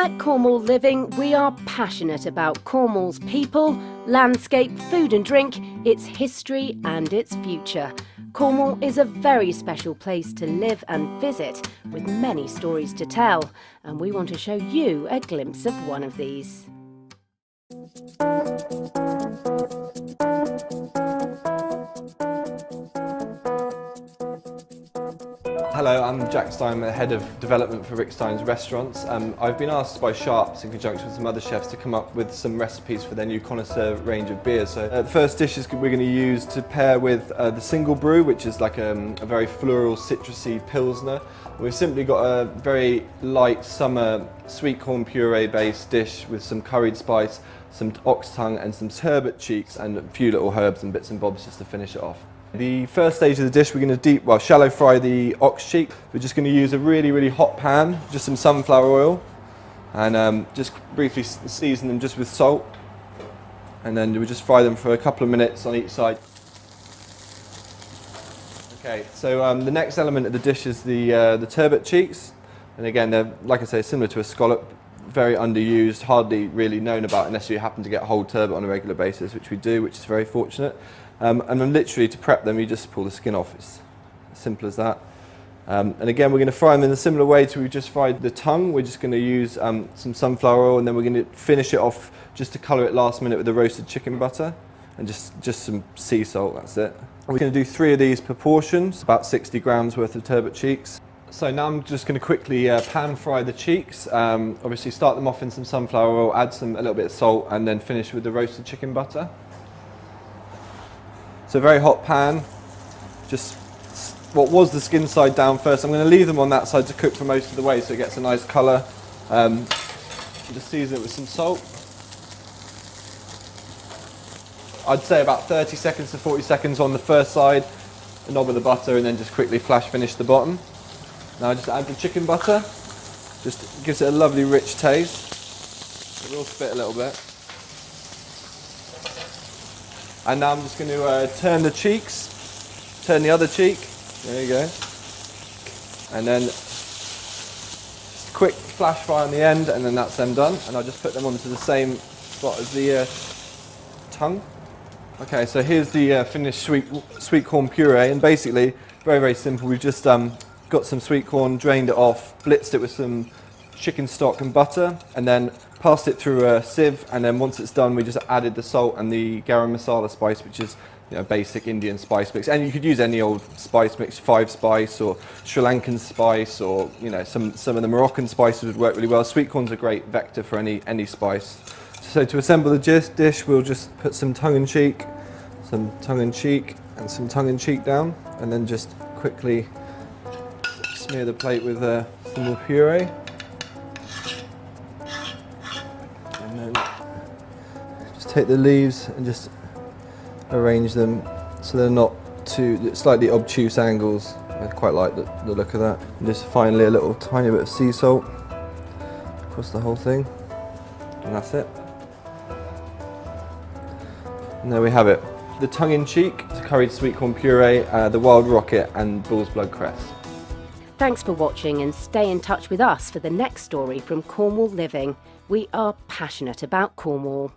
At Cornwall Living, we are passionate about Cornwall's people, landscape, food and drink, its history and its future. Cornwall is a very special place to live and visit, with many stories to tell, and we want to show you a glimpse of one of these. Hello, I'm Jack Stein, the Head of Development for Rick Stein's Restaurants. I've been asked by Sharps in conjunction with some other chefs to come up with some recipes for their new connoisseur range of beers. So the first dishes we're going to use to pair with the single brew, which is like a very floral, citrusy pilsner. We've simply got a very light summer sweet corn puree based dish with some curried spice, some ox tongue and some turbot cheeks and a few little herbs and bits and bobs just to finish it off. The first stage of the dish, we're going to shallow fry the ox cheek. We're just going to use a really hot pan, just some sunflower oil, and just briefly season them just with salt. And then we'll just fry them for a couple of minutes on each side. Okay, so the next element of the dish is the turbot cheeks. And again, they're, like I say, similar to a scallop, very underused, hardly really known about unless you happen to get whole turbot on a regular basis, which we do, which is very fortunate. And then literally to prep them, you just pull the skin off. It's as simple as that. And again, we're going to fry them in a similar way to we just fried the tongue. We're just going to use some sunflower oil, and then we're going to finish it off just to colour it last minute with the roasted chicken butter and just some sea salt, that's it. We're going to do 3 of these per portion, about 60 grams worth of turbot cheeks. So now I'm just going to quickly pan fry the cheeks. Obviously start them off in some sunflower oil, add a little bit of salt, and then finish with the roasted chicken butter. So a very hot pan, just what was the skin side down first. I'm going to leave them on that side to cook for most of the way so it gets a nice colour. Just season it with some salt. I'd say about 30 seconds to 40 seconds on the first side, a knob of the butter, and then just quickly flash finish the bottom. Now just add the chicken butter, just gives it a lovely rich taste. It will spit a little bit. And now I'm just going to turn the cheeks, turn the other cheek, there you go. And then just a quick flash fry on the end, and then that's them done. And I'll just put them onto the same spot as the tongue. Okay, so here's the finished sweet corn puree, and basically very simple. We've just got some sweet corn, drained it off, blitzed it with some chicken stock and butter, and then passed it through a sieve, and then once it's done we just added the salt and the garam masala spice, which is basic Indian spice mix, and you could use any old spice mix, 5 spice or Sri Lankan spice, or some of the Moroccan spices would work really well. Sweet corn's a great vector for any spice. So to assemble the dish, we'll just put some tongue-in-cheek, some tongue-in-cheek and some tongue-in-cheek down, and then just quickly smear the plate with some more puree. And then just take the leaves and just arrange them so they're not too slightly obtuse angles. I quite like the look of that. And just finally a little tiny bit of sea salt across the whole thing, and that's it. And there we have it. The tongue-in-cheek, the curried sweet corn puree, the wild rocket and bull's blood cress. Thanks for watching, and stay in touch with us for the next story from Cornwall Living. We are passionate about Cornwall.